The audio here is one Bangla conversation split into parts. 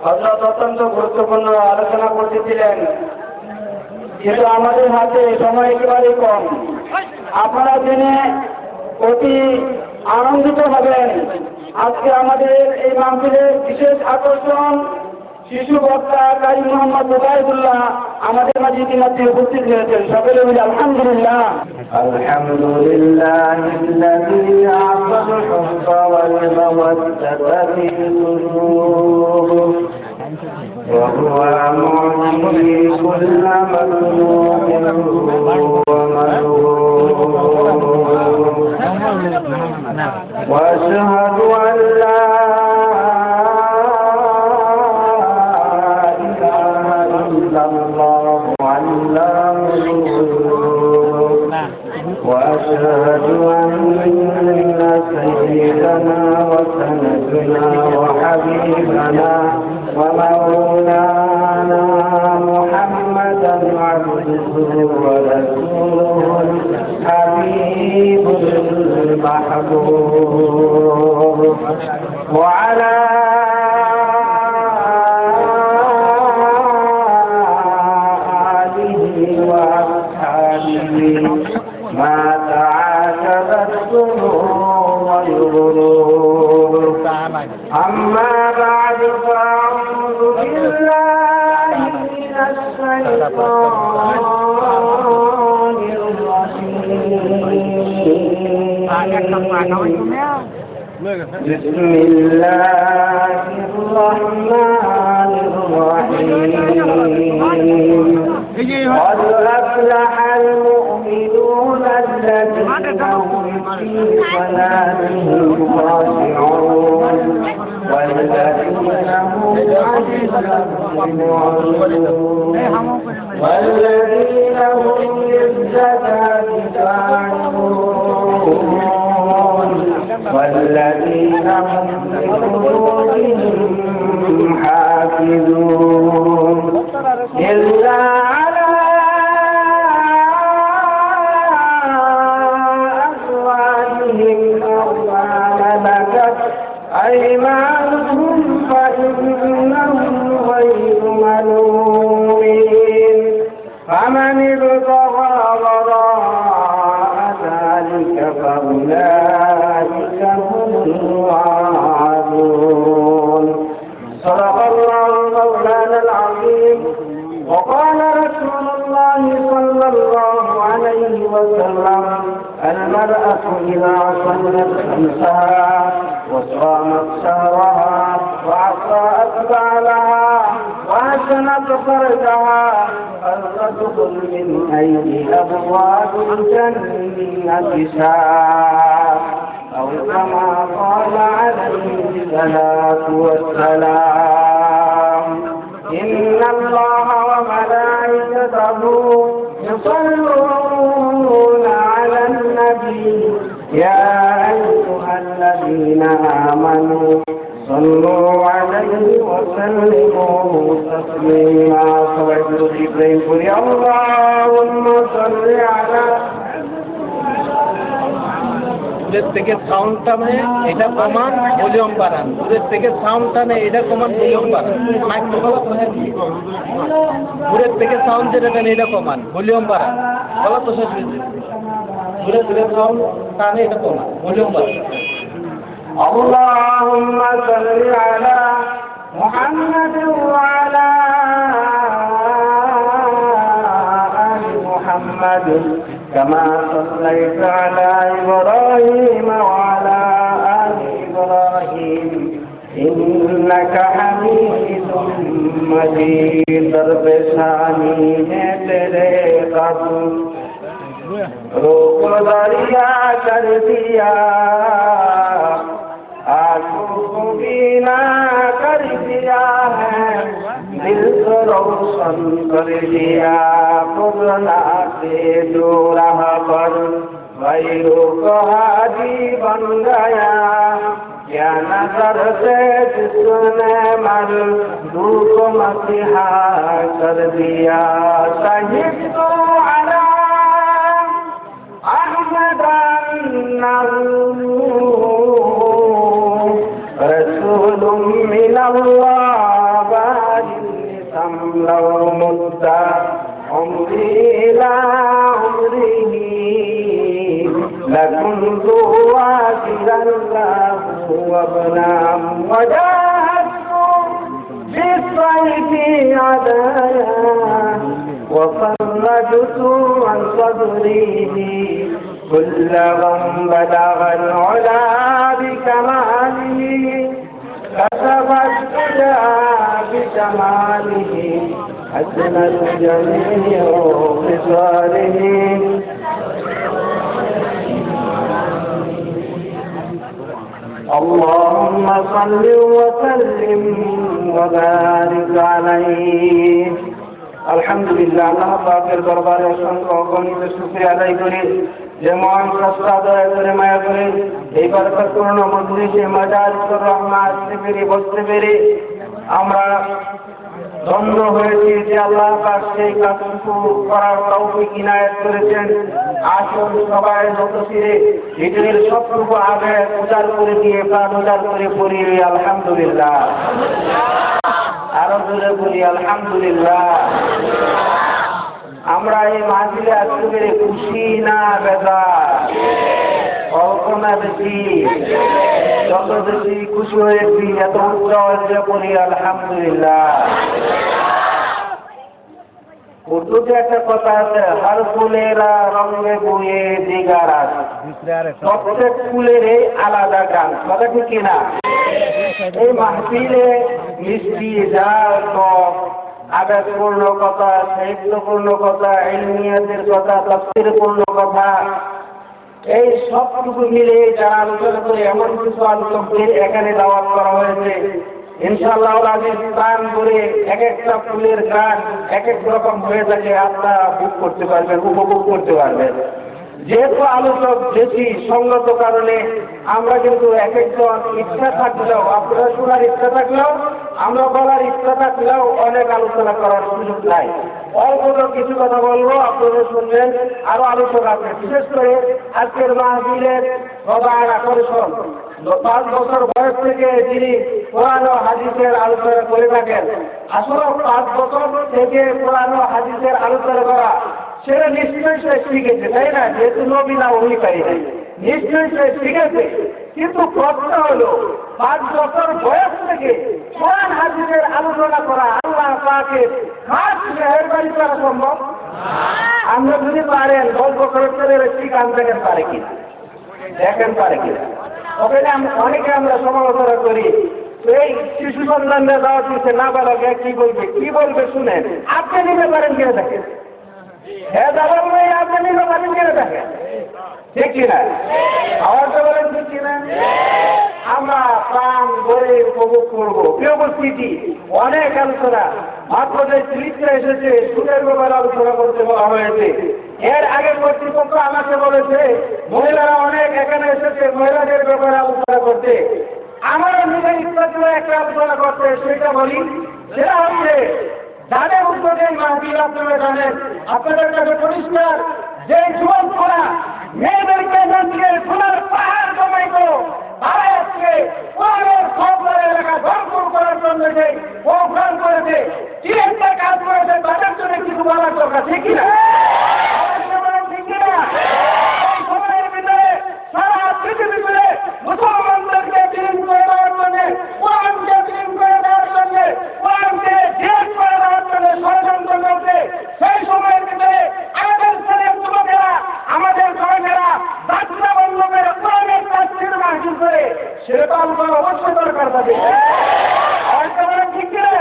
হযরত অত্যন্ত গুরুত্বপূর্ণ আলোচনা করতেছিলেন, কিন্তু আমাদের হাতে সময় একেবারেই কম। আপনারা জেনে অতি আনন্দিত হবেন, আজকে আমাদের এই মাহফিলের বিশেষ আকর্ষণ শিশু বক্তা কারি মোহাম্মদ ওবায়দুল্লাহ আমাদের মাঝে ইতিমধ্যে উপস্থিত হয়েছেন। সকলে মিলে আলহামদুলিল্লাহ। আলহামদুলিল্লাহি আ'তাল হুব্বা ওয়াল মাওয়াদ্দাতা ফিল কুলুব ওয়া হুয়া মু'তি কুল্লি মাখলুকিন ওয়া মাল'ুন ওয়া আশহাদু আন লা وأشهد أن سيدنا وسندنا وحبيبنا ومولانا محمدا عبده ورسوله الحبيب المحبوب وعلى آله وأصحابه ما تعاقبت الذنوب والغرور. أما بعد فأعوذ بالله من الشيطان الرجيم. بسم الله الرحمن الرحيم. قد أفلح المؤمنون الذين هم في صلاتهم خاشعون والذين هم عن اللغو معرضون والذين هم للزكاة فاعلون والذين هم لفروجهم حافظون إلا على أزواجهم أو ما ملكت أيمانهم فإنهم غير ملومين فمن ابتغى وراء ذلك فأولئك هم الوعدون. صدق الله مولانا العظيم. وقال رسول الله صلى الله عليه وسلم المرأة إذا صلت خمسها وصامت شهرها وأطاعت بعلها وحسنت فرجها فلتدخل من أي أبواب الجنة شاء أو كما قال عليه الصلاة والسلام. إن الله وملائكته يصلون على النبي يا أيها الذين آمنوا صلوا عليه وسلموا تسليما. صلى اللهم صل على দূরের থেকে সাউন্ডটা মানে এটা কমান ভলিউম বাড়ান, দূরের থেকে সাউন্ডটা নেই এটা কমান ভলিউম বাড়ান, দূরের থেকে সাউন্ড যেটা নেই এটা কমান ভলিউম বাড়ান, বলা তো শেষ হয়েছে। দূরের থেকে সাউন্ড টানে এটা কমান ভলিউম বাড়ান। اللهم صل على محمد وعلى آل محمد كما صليت على إبراهيم وعلى آل إبراهيم إنك حميد مجيد. درب ثانی ہے تیرے قدم روک دریا کر دیا آنکھوں کو بینا کر دیا ہے دل کو روشن کر دیا کورونا سے جو راہ پر غیروں کو ہادی بن گیا کیا نظر سے جس نے مردوں کو مسیحا کر دیا. شہید تو علی احمد رسول من الله لو مد عمري إلى عمره لكنت واكلا له وابنا وجاهدت بالصيف عدايا وفرجت عن صدره كل من بلغ العلا بكماله كسب الهدى بجماله حسن الجميع خصاله اللهم صل وسلم وبارك عليه আলহামদুলিল্লাহ আল্লাহ পাকের দরবারে অসংখ্য অগণিত শুকরিয়া আদায় করি যে মহান স্রষ্টা দয়া করে মায়া করে এই বরকতপূর্ণ মজলিসে মাজালিসুর রহমান আসতে পেরে বসতে পেরে আমরা ধন্য হয়েছি যে আল্লাহ পাক সেই কাজটুকু করার তৌফিক ইনায়েত করেছেন। আসুন সবাই যত ফিরে নিজের সবটুকু আগে উজাড় করে দিয়ে প্রাণ উজাড় করে পড়ি আলহামদুলিল্লাহ। আরো জোরে বলি আলহামদুলিল্লাহ। আমরা এই মাহফিলে আসতে পেরে খুশি না বেজার? অল্প না বেশি? যত বেশি খুশি হয়েছি এত উচ্চ করি আলহামদুলিল্লাহ। উর্দুতে একটা কথা আছে, হর ফুলেরা রঙে বইয়ে দিগার আছে। প্রত্যেক ফুলের এই আলাদা গান, কথা ঠিক কিনা? এই মাহফিলে মিষ্টি ঝাল টক আবেগপূর্ণ কথা, সাহিত্যপূর্ণ কথা, ইলমিয়াতের কথা, তাফসীরপূর্ণ কথা, এই সবটুকু মিলে যারা আলোচনা করে এমন কিছু আলোচকদের এখানে দাওয়াত করা হয়েছে। ইনশাআল্লাহ আল্লাহর প্রাণ করে এক একটা ফুলের গান এক এক রকম হয়ে থাকে, আপনারা বুক করতে পারবেন, উপভোগ করতে পারবেন। যেহেতু আলোচক বেশি সঙ্গত কারণে আমরা কিন্তু এক একজন ইচ্ছা থাকলেও, আপনারা শোনার ইচ্ছা থাকলেও, আমরা বলার ইচ্ছা থাকলেও অনেক আলোচনা করার সুযোগ নাই। অল্প কিছু কথা বলবো, আপনারা শুনবেন। আরো আলোচনা আছে, বিশেষ করে আজকের মাহফিলের প্রধান আকর্ষণ 5 বছর বয়স থেকে যিনি কোরআন ও হাদিসের আলোচনা করে থাকেন। আসলে 5 বছর থেকে কোরআন ও হাদিসের আলোচনা করা সেটা নিশ্চয়ই সে শিখেছে, তাই না? যেহেতু নবী না অধিকারী নাই, নিশ্চয়ই সে শিখেছে। কিন্তু প্রশ্ন হলো 5 বছর বয়স থেকে কোরআন হাদিসের আলোচনা করা আল্লাহ পাকের খাস মেহেরবানি করা সম্ভব? আমরা যদি পারেন 10 বছর ছেলে ঠিক আনতে পারে কিনা, দেখেন পারে কিনা। ওখানে অনেকে আমরা সমালোচনা করি, এই শিশু সন্তানরা দাওয়াত দিচ্ছে, না বালকে কি বলবে শুনেন, আপনি নিতে পারেন কিনা দেখেন। হ্যাঁ দাদা বলে আপনি নিতে পারেন কিনা দেখেন, ঠিক কিনা? আওয়াজটা বলেন ঠিক কিনা? আমরা প্রাণ ভরে উপভোগ করবো। প্রিয় উপস্থিতি, অনেক আলোচনা, মাত্র যে স্লিপটা এসেছে সুদের ব্যাপারে আলোচনা করতে বলা হয়েছে। এর আগে কর্তৃপক্ষ আমাকে বলেছে মহিলারা অনেক এখানে এসেছে মহিলাদের ব্যাপারে আলোচনা করতে। আমারও নিজের ইচ্ছা ছিল একটা আলোচনা করতে, সেটা বলি। সেটা হচ্ছে যাদের উদ্যোগে মাহফিল আপনারা জানেন, আপনাদের কাছে পরিষ্কার যে যুবক করা মেয়েদেরকে নাচকে সোনার পাহাড় জমাইত, তারা আজকে কোরআনের সব এলাকা ভরপুর করার জন্য যে প্রোগ্রাম করেছে, কি একটা কাজ করেছে, তাদের জন্য কিছু বলার দরকার, ঠিক কিনা? ঠিক কিনা? এই সময়ের ভিতরে সারা পৃথিবী জুড়ে মুসলমানদেরকে বিলীন করে দেওয়ার জন্য, কোরআনকে বিলীন করে দেওয়ার জন্য, কোরআনকে জেদ করে দেওয়ার জন্য ষড়যন্ত্র করছে। সেই সময়ের ভিতরে আমাদের ছেলের যুবকেরা, আমাদের সরকারেরা যাত্রা বন্ধ করে কোরআনের তাফসীর মাহফিল করে, সেটা আলোচনা অবশ্যই দরকার থাকে। ঠিক কিনা?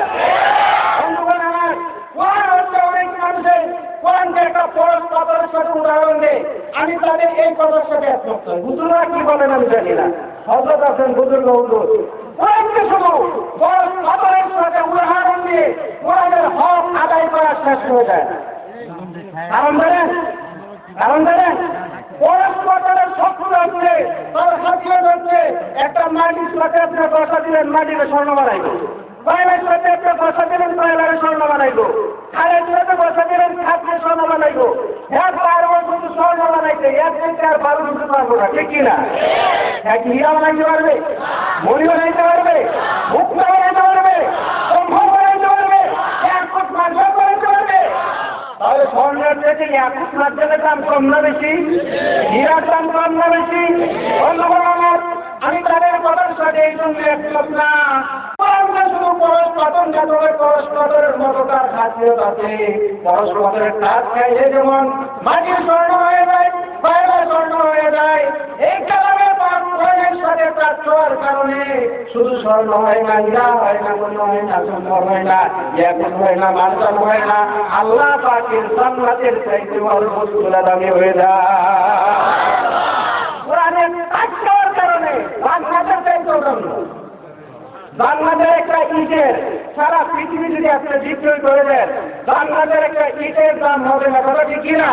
বন্ধুগণ আমার, কোরআন হচ্ছে অনেক মানুষের কোরআনকে একটা ফরজ পাথরের সাথে উদাহরণ দেয়। আমি তাদের এই কথার সাথে একমত নই। হুজুররা কি বলেন আমি জানি না, হযরত আছেন বুজুর্গ হুজুর, কোরআনকে শুধু ফরজ পাথরের সাথে উদাহরণ দিয়ে কোরআনের হক আদায় করা শেষ হয়ে যায়। কারণ জানেন ফরজ পাথরের শত্রু হচ্ছে, তার হাতিয়ার হচ্ছে একটা মাটির সাথে আপনার পয়সা দিলেন, মাটিকে স্বর্ণ বানাইব। কয়লার সাথে একটা পয়সা দিলেন, কয়লারে স্বর্ণ বানাইব। খালের সাথে পয়সা দিলেন, খাদ্যে স্বর্ণ বানাইব। এক পারবো শুধু স্বর্ণ বানাইতে, এক থেকে আর 12 দিতে পারবো না, ঠিক কিনা? এক হীরা বানাইতে পারবে, মণি বানাইতে পারবে, মুক্তা বানাইতে পারবে, সম্ভব বানাইতে পারবে, এক ইয়াকুত মার্জনের দাম কম না বেশি? হীরার দাম কম না বেশি? বন্ধুগণ আমার, আমি তাদের কথার সাথে এই জন্য একমত না। কোরআনটা শুধু পরস্পর না, তবে পরস্পরের মতো তার খাসিয়ত আছে। পরস্পরের কাজ চাইলে যেমন মাটির স্বর্ণ হয়ে যায়, বাইরে স্বর্ণ হয়ে যায়, এই কালামের পাঠের সাথে কাজ করার কারণে শুধু স্বর্ণ হয় না, হীরা হয় না, মূল্য হয় না, সুন্দর হয় না, ইয়াকুত হয় না, মার্জান হয় না, আল্লাহ পাকের জান্নাতের চাইতে বড় বস্তুগুলো দামি হয়ে যায়। কোরআনের কাজ করার কারণে জান্নাতের চাইতে দামি। জান্নাতের একটা ইটের সারা পৃথিবী যদি আপনি বিক্রয় করে দেন, জান্নাতের একটা ইটের দাম হবে না, কথা ঠিক কিনা?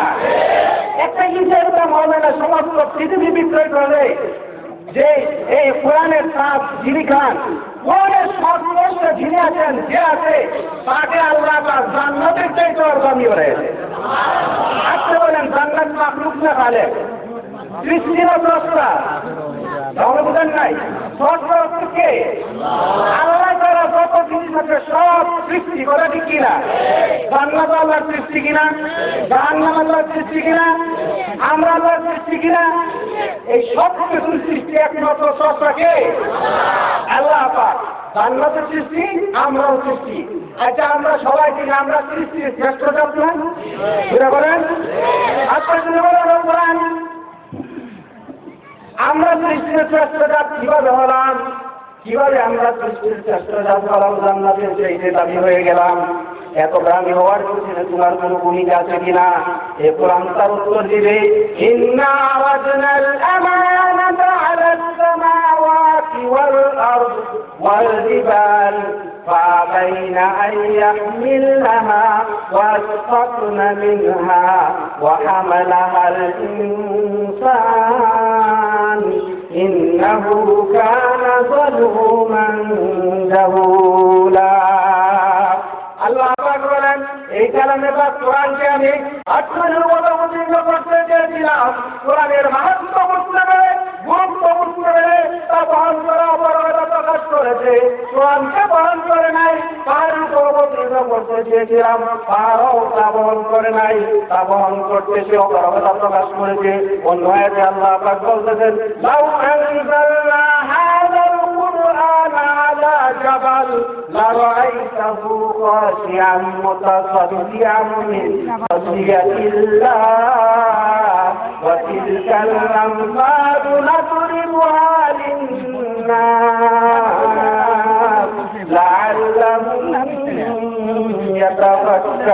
একটা ইটের দাম হবে না, সমস্ত পৃথিবী বিক্রয় করে। যে এই কোরআনের সাপ যিনি খান, কোরআনের সর্বশ্রেষ্ঠ যিনি আছেন, যে আছে তাকে আল্লাহ পাক জান্নাতের চাইতে দামি করে। আপনি বলেন জান্নাত মাখলুক না খালে? সৃষ্টির স্রষ্টা বুঝেন নাই? স্রষ্টাকে আল্লাহ তারা যত জিনিস আছে সব সৃষ্টি করে, ঠিক কিনা? জান্নাত আল্লাহর সৃষ্টি কিনা? জাহান্নাম আল্লাহর সৃষ্টি কিনা? আমরা আল্লাহর সৃষ্টি কিনা? এই সব কিছুর সৃষ্টি একমাত্র স্রষ্টাকে আল্লাহ পাক। জান্নাতের সৃষ্টি, আমরাও সৃষ্টি। আচ্ছা, আমরা সবাই কিনা আমরা সৃষ্টির শ্রেষ্ঠ জাত না? বুঝে বলেন? আপনার যদি বলেন আমরা সৃষ্টির শ্রেষ্ঠ জাত কিভাবে হলাম? কিভাবে আমরা সৃষ্টির শ্রেষ্ঠ জাত হলাম, জান্নাতের চাইতে দামি হয়ে গেলাম? এত দামি হওয়ার পিছনে তোমার কোনো ভূমিকা আছে কিনা? এ কোরআন তার উত্তর দিবে, ইন্না আরাদনাল আমানাতা আলাস সামাওয়াতি ওয়াল আরদ ওয়াল জিবাল فأبين أن يحملنها وأشفقن منها وحملها الإنسان إنه كان ظلوما جهولا। আল্লাহ পাক বলেন, এই কালামে পাক কোরআনকে আমি আত্মীয় অবতীর্ণ করতে চেয়েছিলাম। কোরআনের মাহাত্ম্য বুঝতে পেরে, গুরুত্ব বুঝতে পেরে তা বহন করা অপরাধ প্রকাশ করেছে। কোরআনকে বহন করে নাই, তার উপর অবতীর্ণ করতে চেয়েছিলাম, তারাও তা বহন করে নাই, তা বহন করতে সে অপরাধ প্রকাশ করেছে। অন্য আয়াতে আল্লাহ পাক বলতেছেন, লাউ আনজালনা হাযাল কুরআন আলা জাবাল লারাআইতাহু খাশিআন মুতাসাদ্দিআন মিন খাশিয়াতিল্লাহ ওয়া তিলকাল আমসালু নাদরিবুহা লিন-নাস লাআল্লাহুম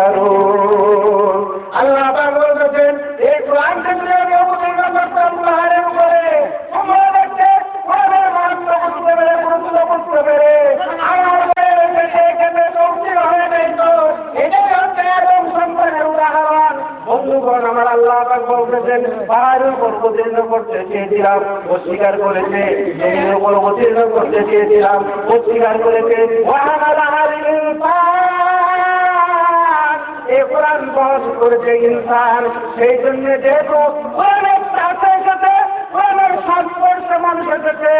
ইয়াতাফাক্কারুন। আল্লাহ পাক বলেছেন, এই কোরআনকে যদি আমি অবতীর্ণ করতাম পাহাড়ের উপরে, তোমরা দেখতে কোরআনের মাহাত্ম্য বুঝতে পেরে, গুরুত্ব বুঝতে পেরে আমার এখানে তৌসির হয়ে যেত। এটাই হচ্ছে আদম সন্তানের উদাহরণ। বন্ধুগণ আমার, আল্লাহ পাক বলতেছেন, পাহাড়ের উপর অবতীর্ণ করতে চেয়েছিলাম, অস্বীকার করেছে। জমিনের উপর অবতীর্ণ করতে চেয়েছিলাম, অস্বীকার করেছে। এই কোরআন বহন করেছে ইনসান। সেই জন্য যেহেতু কোরআনের সাথে কোরআনের সংস্পর্শে মানুষ এসেছে,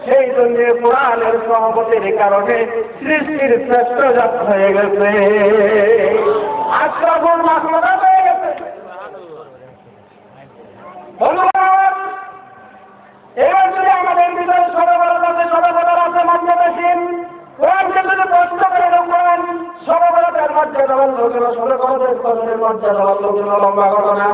সেই জন্য কোরআনের সহবতের কারণে সৃষ্টির শ্রেষ্ঠ জাত হয়ে গেছে, আশরাফুল মাখলুকাত হয়ে গেছে। এবার যদি আমাদের ভিতরে সর্ববড় আছে, সর্ববড় আছে মর্যাদাসীন, কোরআনকে যদি প্রশ্ন করে দেন, সর্ববড়ের মর্যাদা বলল কেন, সর্ববড়ের কদরের মর্যাদা বলল কেন, লম্বা ঘটনা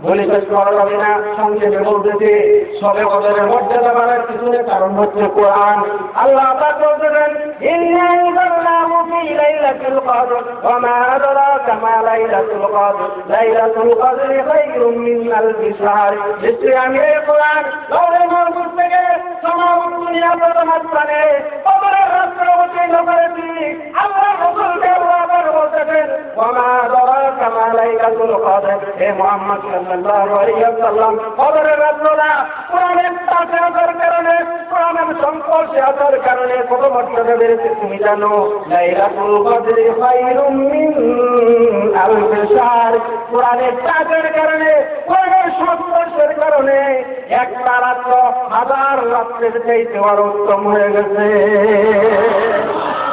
বলে শেষ করা যাবে না। সংক্ষেপে বলতেছে, সবে কদরের মর্যাদা বাড়ার পিছনে কারণ হচ্ছে কোরআন। আল্লাহ পাক বলতেছেন, ইন্না আনজালনাহু ফী লাইলাতুল কদর ওয়া মা আদরাকা মা লাইলাতুল কদর লাইলাতুল কদরি খায়রুম মিন আলফি শাহর। নিশ্চয়ই আমি এই কোরআন লৌহে মাহফুজ থেকে সমগ্র দুনিয়া প্রথম স্থানে কদরের রাত্রে অবতীর্ণ করেছি। আল্লাহ রাসূলকে আল্লাহ পাক বলতেছেন, ওয়া মা আদরাকা মা লাইলাতুল কদর, হে মুহাম্মদ সাল্লাল্লাহু আলাইহি ওয়াসাল্লাম, কদরের রাত্রটা কোরআনের সাথে আসার কারণে, কোরআনের সংস্পর্শে আসার কারণে কত মর্যাদা বেড়েছে তুমি জানো? লাইলাতুল কদরি খায়রুম মিন আলফি শাহর। কোরআনের সাথের কারণে, কোরআনের সংস্পর্শের কারণে একটা রাত্র হাজার রাত্রের চাইতে আরো উত্তম হয়ে গেছে।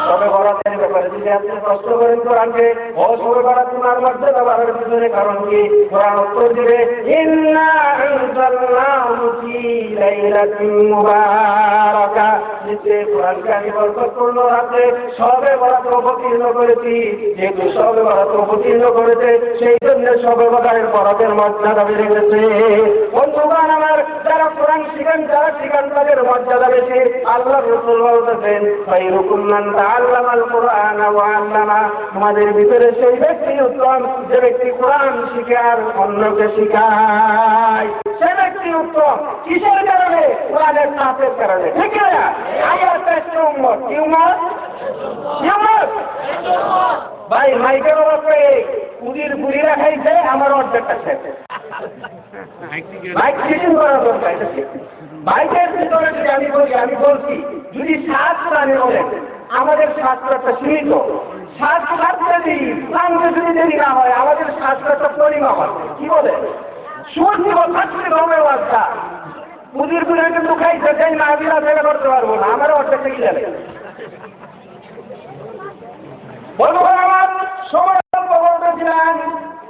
তবে বরাতের ব্যাপারে যদি আপনি প্রশ্ন করেন কোরআনকে, ও সর্বরা তোমার মর্যাদা বাড়ার পিছনে কারণ কি? কোরআন উত্তর দিবে, ইন্না আনজালনাহু ফি লাইলাতিন মুবারাকা, নিশ্চয়ই কোরআনকে আমি বরকতপূর্ণ রাতে শবে বরাত অবতীর্ণ করেছি। যেহেতু শবে বরাত অবতীর্ণ করেছে, সেই জন্য শবে বরাতের বরাতের মর্যাদা বেড়ে গেছে। বন্ধুগণ আমার, যারা কোরআন শিখেন, যারা শিখেন তাদের মর্যাদা বেশি। আল্লাহ রাসূল বলতেছেন, খায়রুকুম মান তাআল্লামাল কুরআন ওয়া আল্লামা, তোমাদের ভিতরে সেই ব্যক্তি উত্তম যে ব্যক্তি কোরআন শিখে আর অন্যকে শিখায়। সে ব্যক্তি উত্তম কিসের কারণে? কোরআনের নাফের কারণে। ঠিক না? আমার শ্রেষ্ঠ উম্মত কি উম্মত? কি উম্মত? ভাই মাইকের ওপরে পুরীর বুড়িরা খাইছে, আমার অর্ধেকটা শেষ। মাইক ফিটিং করা দরকার। মাইকের ভিতরে যদি আমি বলছি যদি 7 প্রাণী বলেন, আমাদের শাস্ত্রটা সীমিত। 7 দেরি প্রাণকে যদি দেরি না হয়, আমাদের শাস্ত্রটা পরিমা হয়। কি বলে? সূর্য থাকলে রমের বাচ্চা পুরীর বুড়িরা কিন্তু খাইছে, সেই না বিরা ফেলে করতে পারবো না, আমার অর্ধেকটা কি যাবে। বন্ধুগণ আমার, সময় বলতেছিলেন,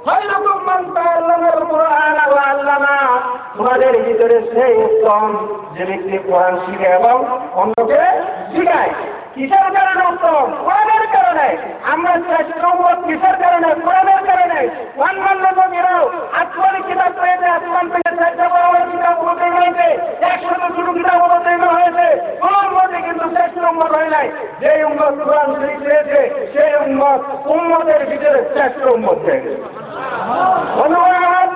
খায়রুকুম মান তাআল্লামাল কুরআন ওয়া আল্লামা, তোমাদের ভিতরে সেই উত্তম যে ব্যক্তি কোরআন শিখে এবং অন্যকে শিখায়। কিসের কারণে উত্তম? কোরআনের কারণে। আমরা শ্রেষ্ঠ উম্মত কিসের কারণে? কোরআনের কারণে। অন্যান্য নবীরাও আসমানি কিতাব পেয়েছে, আসমান থেকে 4টা বড় বড় কিতাব অবতীর্ণ হয়েছে, 100 ছোট কিতাব অবতীর্ণ হয়েছে, কোন উম্মতে কিন্তু শ্রেষ্ঠ উম্মত হয় নাই। যে উম্মত কোরআন শরীফ পেয়েছে, সেই উম্মতের ভিতরে শ্রেষ্ঠ উম্মত হয়ে গেছে। ধন্যবাদ।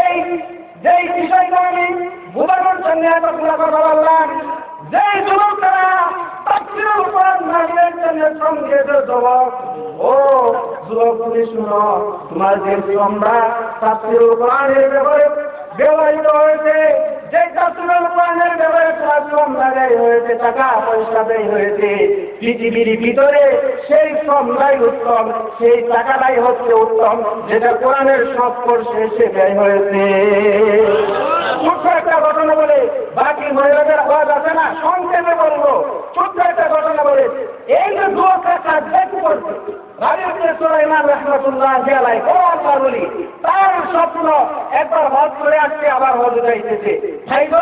এই যেই বিষয়টা আমি বোঝানোর জন্য এতগুলো কথা বললাম, যেই যুবকরা তাফসীরুল কোরআন মাহফিলের জন্য সংগঠিত যুবক, ও যুবক তুমি শুনো, তোমার যে আমরা তাফসীরুল কোরআনের ব্যাপারে ব্যবহৃত হয়েছে, যে তাফসীরুল কোরআনের ব্যাপারে শ্রম ব্যয় হয়েছে, টাকা পয়সা ব্যয় হয়েছে পৃথিবীর ভিতরে, সেই শ্রমটাই উত্তম, সেই টাকাটাই হচ্ছে উত্তম, যেটা কোরআনের সংস্পর্শে এসে ব্যয় হয়েছে। ছোট্ট একটা ঘটনা বলে বাকি মহিলাদের আওয়াজ আছে না, সংক্ষেপে বলবো। ছোট্ট একটা ঘটনা বলে, এই যে যুবকরা কাজ করছে, রাবী ইবনে সুলাইমান রাহমাতুল্লাহি আলাইহি, ও আল্লাহর ওলি, তার স্বপ্ন একবার হজ করে আসছে, আবার হজ যাইতেছে। তাই তো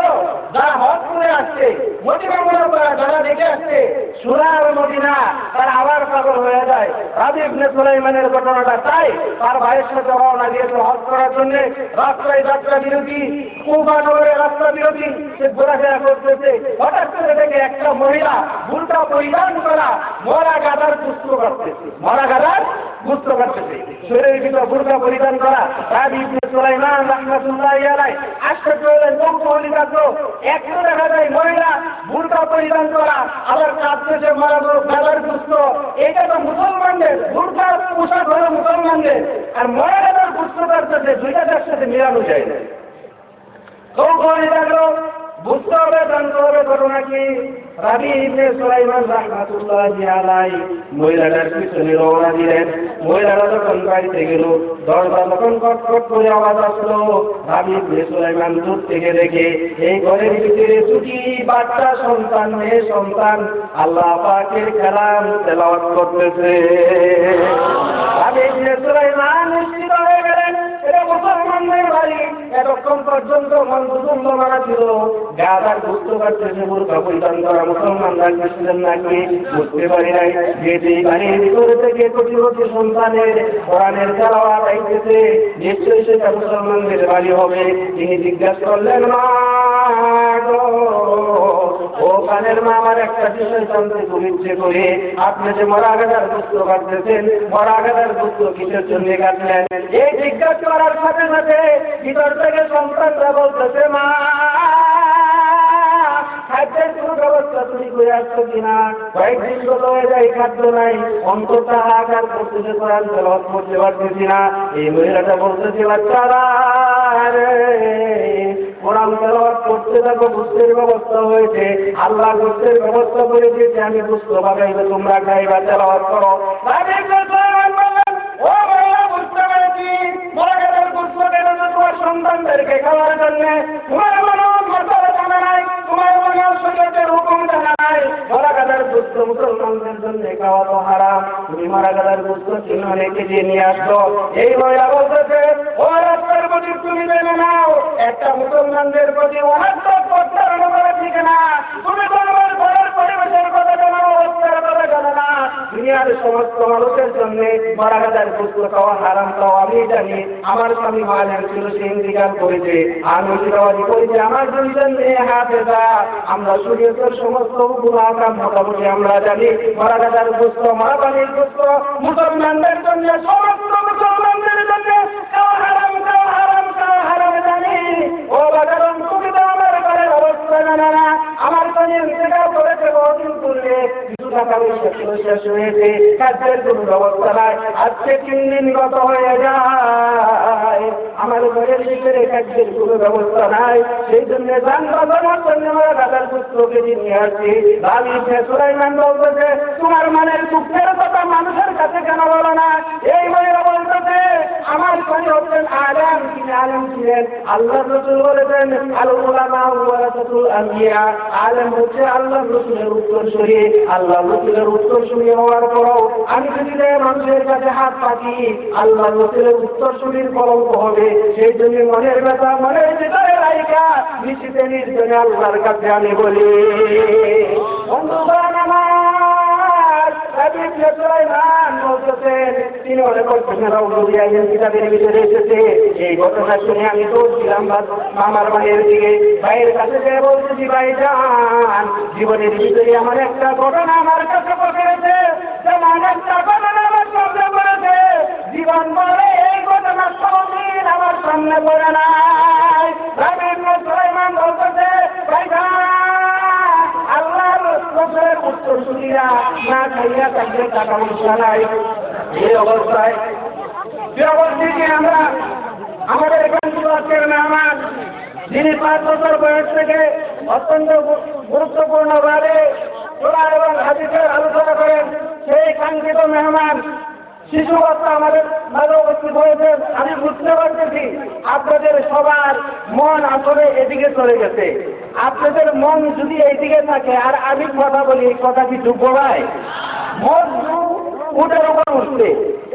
যারা হজ করে আসছে, মদিনা মুনাওয়ারা যারা দেখে আসছে সোনার মদিনা, তার আবার পাগল হয়ে যায়। রাবী ইবনে সুলাইমানের ঘটনাটা তাই, তার ভাইয়ের সাথে রওনা দিয়েছে হজ করার জন্য। রাস্তায় যাত্রা বিরতি, কুফা নগরের রাস্তা বিরতি, সে ঘোরাফেরা করতেছে। হঠাৎ করে দেখে একটা মহিলা বুরকা পরিধান করা মরা গাধার গুস্ত করতেছে, মরা গাধার গুস্ত করতেছে, শরীরের ভিতর বুরকা পরিধান করা। রাবী ইবনে সুলাইমান রাহমাতুল্লাহি আলাইহি আশ্চর্য হলেন, কৌতূহলী থাকলো। একটু দেখা যায় মহিলা বুরকা পরিধান করা, আবার কাঁদতেছে মরা গাধার গুস্ত। এটা তো মুসলমানদের, বুরকার পোশাক হলো মুসলমানদের, আর মরা গাধার গুস্ত করতেছে, দুইটার সাথে মিলানো যায় না। কৌতূহলী থাকলো, বুঝতে হবে, জানতে হবে ঘটনা কি। রাবী ইবনে সুলাইমান রাহমাতুল্লাহি আলাইহি মহিলাটার পিছনে রওনা দিলেন। মহিলাটা যখন বাড়িতে গেল, দরজা তখন কটকট করে আওয়াজ আসলো। রাবী ইবনে সুলাইমান দূর থেকে দেখে এই ঘরের ভিতরে দুটি বাচ্চা সন্তান, মেয়ে সন্তান আল্লাহ পাকের কালাম তেলাওয়াত করতেছে। রাবী ইবনে সুলাইমান নিশ্চিত হয়ে গেলেন, এটা মুসলমানদের বাড়ি। এতক্ষণ পর্যন্ত মন্ত্রদণ্ড মারা ছিল, গাদার গুস্ত কাটতেছে, বুরকা পরিধান করা মুসলমানরা ছিলেন নাকি বুঝতে পারি নাই। যে বাড়ির ভিতরে থেকে কোটি কোটি সন্তানের কোরআনের তেলাওয়াত আইতেছে, নিশ্চয়ই সেটা মুসলমানদের বাড়ি হবে। তিনি জিজ্ঞাসা করলেন, মা গো, ও কানের মা, আমার একটা বিষয় জানতে খুব ইচ্ছে করে, আপনি যে মরা গাদার গুস্ত কাটতেছেন, মরা গাদার গুস্ত কিসের জন্য কাটলেন? এই জিজ্ঞাসা করার সাথে সাথে ভিতর থেকে সন্তানরা বলতেছে, মা খাদ্যের কোনো ব্যবস্থা তুমি করে আসছো কিনা? কয়েকদিন হলো এই খাদ্য নাই, অন্তত হাহাকার করতেছে, কোরআন তেলাওয়াত করতে পারতেছি না। এই মহিলাটা বলতেছে, বাচ্চারা কোরআন তেলাওয়াত করতে থাকো, বুঝতের ব্যবস্থা হয়েছে, আল্লাহ বুঝতের ব্যবস্থা করে দিয়েছে, আমি বুঝতে পারি তোমরা খাইবা, তেলাওয়াত করো। ও মহিলা, বুঝতে পেরেছি, মরা গাদার গুস্ত কেন তোমার সন্তানদেরকে খাওয়ার জন্য? তোমার মনে মর্যাদা জানা নাই, তোমার মনে শরীয়তের হুকুম জানা নাই। নাই, মরা গাদার গোস্ত মুসলমানদের জন্য খাওয়া তো হারাম, তুমি মরা গাদার গোস্ত কিনে অনেকে দিয়ে নিয়ে আসছো। এই মহিলা বলতেছে, ও রাস্তার প্রতি তুমি জেনে নাও, একটা মুসলমানদের প্রতি অনাত্মক প্রত্যারণ করা ঠিক না। তুমি তোমার ঘরের পরিবেশের কথা জানো, অবস্থার কথা জানো না। দুনিয়ার সমস্ত মানুষের জন্য মরা গাদার গোস্ত খাওয়া হারাম খাওয়া আমি জানি। আমার স্বামী মালেন ছিল, সে ইন্তিকাল করেছে, আমি অধিকারী করেছি, আমার দুইজন মেয়ে হাফেজা। আমরা শরীয়তের সমস্ত গুনাহকাম মোটামুটি আমরা জানি। মরা গাদার গোস্ত, মরা পানির গোস্ত মুসলমানদের জন্য, সমস্ত মুসলমানদের জন্য খাওয়া হারাম, খাওয়া হারাম, খাওয়া হারাম জানি। ও বাজারম, তুমি তো আমার ঘরের অবস্থা জানা না। আমার স্বামী ইন্তিকাল করেছে বহুদিন পূর্বে, কিছু টাকা শেষ হয়েছে, খাদ্যের কোনো ব্যবস্থা নাই। আজকে 3 দিন গত হয়ে যায়, আমার ঘরের ভিতরে খাদ্যের কোনো ব্যবস্থা নাই। সেই জন্য যান বাজানোর জন্য আমরা গাদার পুত্রকে নিয়ে আসছি। ভাবি সুলাইমান বলতেছে, তোমার মানের দুঃখের কথা মানুষের কাছে কেন বলো না? এই মহিলা বলতেছে, আমার স্বামী হচ্ছেন আলেম, তিনি আলেম ছিলেন। আল্লাহ রসুল বলেছেন, আল উলামা ওয়ারাসাতুল আম্বিয়া, আলেম হচ্ছে আল্লাহ রসুলের উত্তরসূরি। আল্লাহ রসুলের উত্তরসূরি হওয়ার পরও আমি যদি মানুষের কাছে হাত পাতি, আল্লাহ রসুলের উত্তরসূরির কলঙ্ক হবে। সেই জন্য মনের ব্যথা মনের ভিতরে রাইখা নিশ্চিতে নির্জনে আল্লাহর কাছে আমি বলি, বন্ধুগণ আমার, তিনি অনেক কিতাবের ভিতরে এসেছে। এই ঘটনা শুনে আমি দৌড়ছিলাম মামার ভাইয়ের দিকে, ভাইয়ের কাছে গিয়ে বলতেছি, ভাই যান, জীবনের ভিতরে আমার একটা ঘটনা আমার কাছে পড়েছে, যেমন একটা ঘটনা আমার সামনে পড়েছে, জীবন বলে এই ঘটনা কোনদিন আমার সামনে পড়ে নাই। সুলাইমান বলতেছে, ভাই আল্লাহর রসুলের উত্তরসূরিরা না খাইয়া থাকলে টাকা পয়সা নাই। এই অবস্থায় আমরা আমাদের এখান থেকে মেহমান, যিনি 5 বছর বয়স থেকে অত্যন্ত গুরুত্বপূর্ণভাবে কোরআন এবং হাদিসের আলোচনা করেন, সেই কাঙ্ক্ষিত মেহমান শিশু বাচ্চা আমাদের মাঝে উপস্থিত হয়েছে। আমি বুঝতে পারতেছি আপনাদের সবার মন আসলে এদিকে চলে গেছে। আপনাদের মন যদি এইদিকে থাকে আর আমি কথা বলি, কথা কি যোগ্য ভাই? মন উটের উপর উঠছে,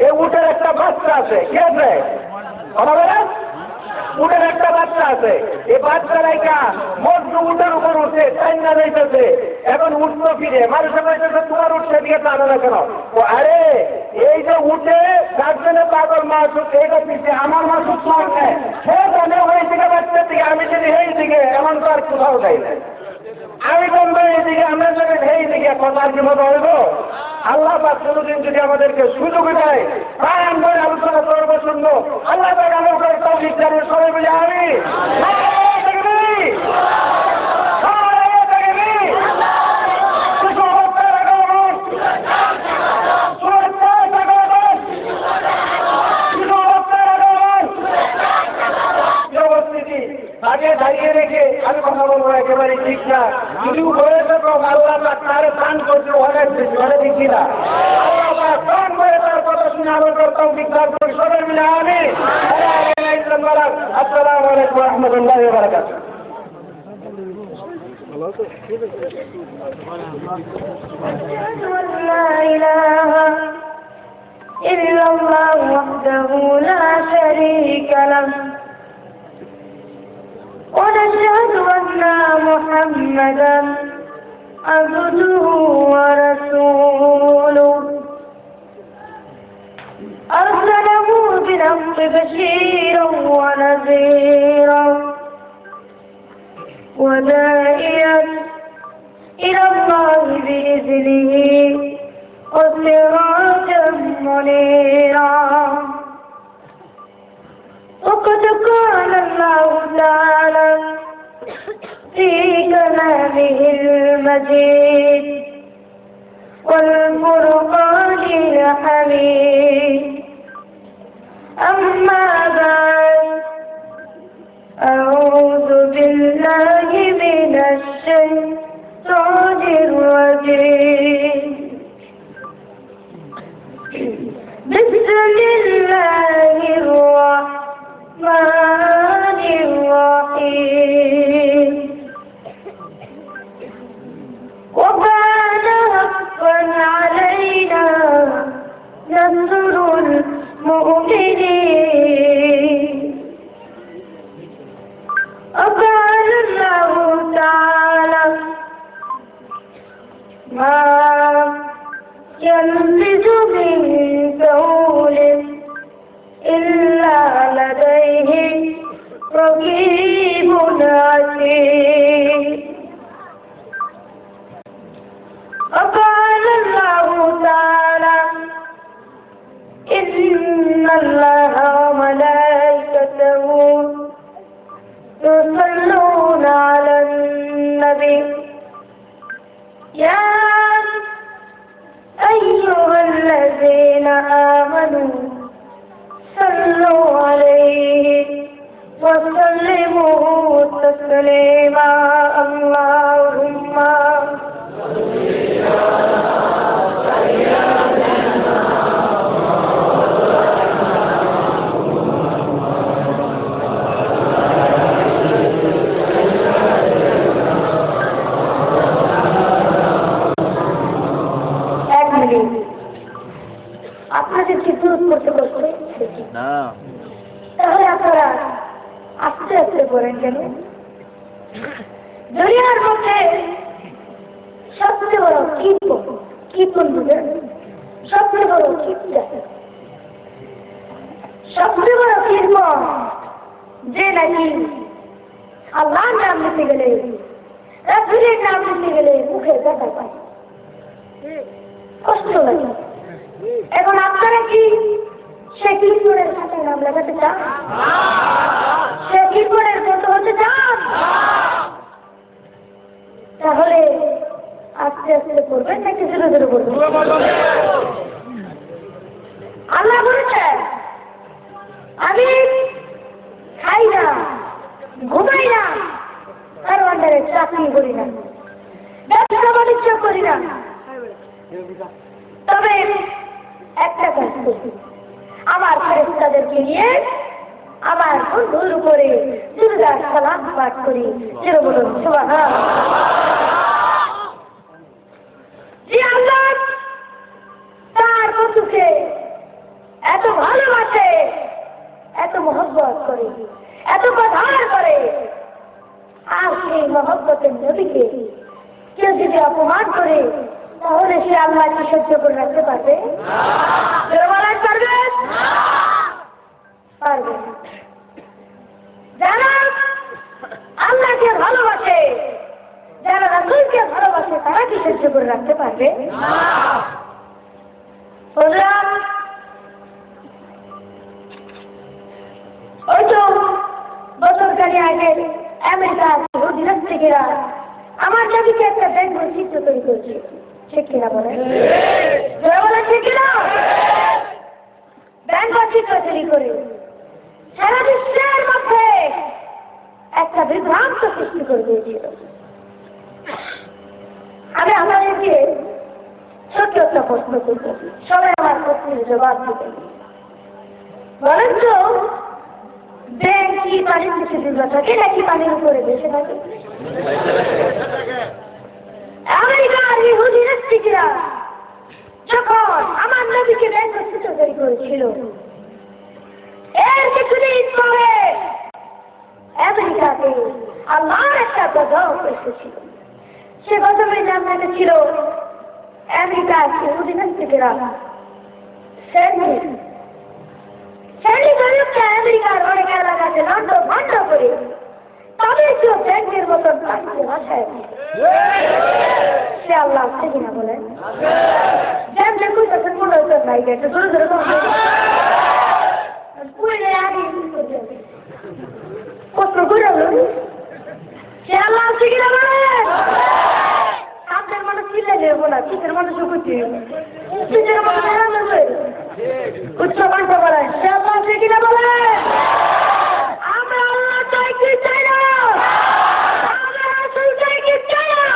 এই উটের একটা বাচ্চা আছে, কি আছে? কথা বলেন, উটের একটা বাচ্চা আছে, এই বাচ্চা রাইকা মজনু উটের উপর উঠে চাইনা যাইতেছে। এখন উঠতো ফিরে মানুষের বলতেছে, তোমার উঠছে দিকে টানো না কেন? ও আরে, এই যে উঠে যার জন্য পাগল মাসুক, এইটা পিছিয়ে আমার মাসুক সব নেয়, সে জানে ওই দিকে বাচ্চার দিকে, আমি যদি এই দিকে, এমন তো আর কোথাও যাই না। আমি বলবো এইদিকে, আমরা যদি এই দিকে, কথার কি মতো হইব? আল্লাহ পাক কোনদিন যদি আমাদেরকে সুযোগ দেয়, তাই আমরা আলোচনা করবো, শুনবো। আল্লাহ পাক আমাদের তৌফিক দান করুন। সবাই বলি আমিন। আগে দাঁড়িয়ে রেখে আমি কথা বলবো একেবারে ঠিক না। যদি বলে থাকো আল্লাহ পাক তারে দান করছে অনেক বেশি, মানে দেখি না আল্লাহ পাক দান করে তার কথা শুনে আমার করতাম বিজ্ঞান করি। সবাই মিলে আমিন। আসসালামু আলাইকুম ওয়া রাহমাতুল্লাহি ওয়া বারাকাতুহু। لا إله إلا الله وحده لا شريك له ونشهد أن محمدا عبده ورسوله أرسله بالحق بشيرا ونذيرا وداعيا إلى الله بإذنه وسراجا منيرا وقد قال الله تعالى في كلامه المجيد والفرقان الحميد أما بعد أعوذ بالله من الشيطان الرجيم بسم الله الرحمن الرحيم يلفظ من قول إلا لديه رقيب عتيد وقال الله تعالى إن الله وملائكته يصلون على النبي يا أيها الذين آمنوا صلوا عليه وسلموا تسليما اللهم আপনাদের চিত্রুত করতে করতে না তাহলে আপনারা আস্তে আস্তে করেন কেন? দুনিয়ার মধ্যে সবচেয়ে বড় কীর্তন বুঝেন, সবচেয়ে বড় কীর্তন, সবচেয়ে বড় কীর্তন যে নাকি আল্লাহর নাম নিতে গেলে, রাসূলের নাম নিতে গেলে মুখে ব্যথা পায়, কষ্ট লাগে। এখন আপনারা কি সে কীর্তনের সাথে নাম লাগাতে চান? সে কীর্তনের মতো হতে চান? তাহলে আস্তে আস্তে করবেন নাকি ধীরে ধীরে করবেন? আল্লাহ বলেছেন আমি খাই না, ঘুমাই না, কারো আন্ডারে চাকরি করি না, ব্যবসা বাণিজ্য করি না, তবে একটা কাজ করি, আমার ফেরেশতাদেরকে নিয়ে আমার বন্ধুর উপরে দুরূদ সালাম পাঠ করি। চির বলুন সুবহানাল্লাহ। যে আল্লাহ তার বন্ধুকে এত ভালোবাসে, এত মহব্বত করে, এত কথার করে, আর সেই মহব্বতের নবীকে কেউ যদি অপমান করে তাহলে সে আল্লাহকে সহ্য করে রাখতে পারবে? পারবে না। যারা আল্লাহকে ভালোবাসে, যারা রাসূলকে ভালোবাসে, তারা কি সহ্য করে রাখতে পারবে? ওই তো বছরখানি আগে আমেরিকার অধিনায়করা আমার নবীকে একটা ব্যঙ্গ চিত্র তৈরি করছে, ঠিক কিনা বলে? বলে ঠিক কিনা? ব্যঙ্গ চিত্র তৈরি করে সারা বিশ্বের মধ্যে একটা বিভ্রান্ত সৃষ্টি করে দিয়েছিল। আমি আমাদেরকে ছোট্ট একটা প্রশ্ন করব, সবাই আমার প্রশ্নের জবাব দিতে। বলেন তো ব্যাংক কি পানির নিচে ডুবে থাকে নাকি পানির উপরে ভেসে থাকে? আমেরিকার ইহুদি নাস্তিকরা যখন আমার নবীকে ব্যঙ্গ চিত্র তৈরি করেছিল, এর কিছুদিন পরে আমেরিকাতে আল্লাহর একটা গজব এসেছিল। সে গজবের নাম ছিল আমেরিকার ইহুদি নাস্তিকরা গজবটা আমেরিকার অনেক এলাকাতে লন্ড ভন্ড করে তাদের কেউ ব্যাংকের মতন পানিতে ভাষায় সে আল্লাহ আছে কিনা বলেন? যেমন কইতেছেন মনে হচ্ছে নাই, একটু ধরে ধরে প্রশ্ন করে সে আল্লাহ আছে কিনা বলেন? আপনার মানুষ চিল্লে নেবো না, পিঠের মানুষও করতে পিঠের মানুষ উচ্চ কণ্ঠ বলেন সে আল্লাহ আছে কিনা বলেন? আমরা আল্লাহ চাই কি চাই না? আমরা রাসূল চাই কি চাই না?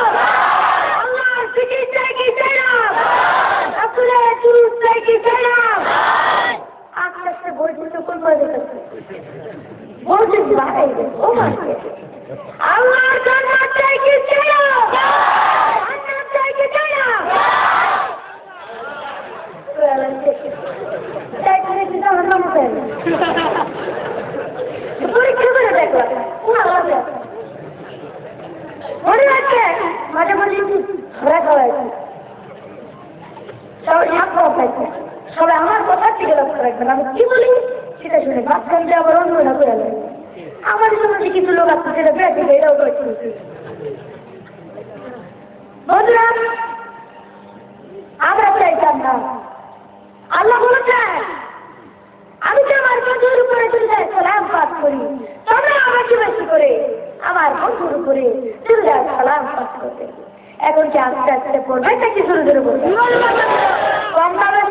আল্লাহর জিকির চাই কি চাই না? রাসূলের দুরূদ চাই কি চাই না? আস্তে আস্তে বইটা কোন করে দেখেছে বলছে বাড়াই দেয় ও মাসে আল্লাহর জান্নাত চাই কি চাই না? জান্নাত চাই কি চাই না? চাই কি দিতে আমার নাম চাই না পরীক্ষা করে দেখলাম কোন আলাদা মনে আছে মাঝে মাঝে ঘোরা খাওয়াইছি থাকবো থাকবে সবাই আমার কথা থেকে লক্ষ্য রাখবেন আমি কি বলি সেটা শুনে মাঝখান দিয়ে আবার অন্য না করে নেয় আমার সমাজে কিছু লোক আছে সেটা বেড়ে থেকে এরাও করছে বন্ধুরা আমরা চাইতাম না আল্লাহ বলেছেন আমি তো আমার বন্ধুর উপরে চলে সালাম পাঠ করি তোমরা আমাকে বেশি করে আমার বন্ধুর উপরে চলে সালাম পাঠ করতে এখন কি আস্তে আস্তে পড়বে নাকি শুরু করে পড়বে কম দামে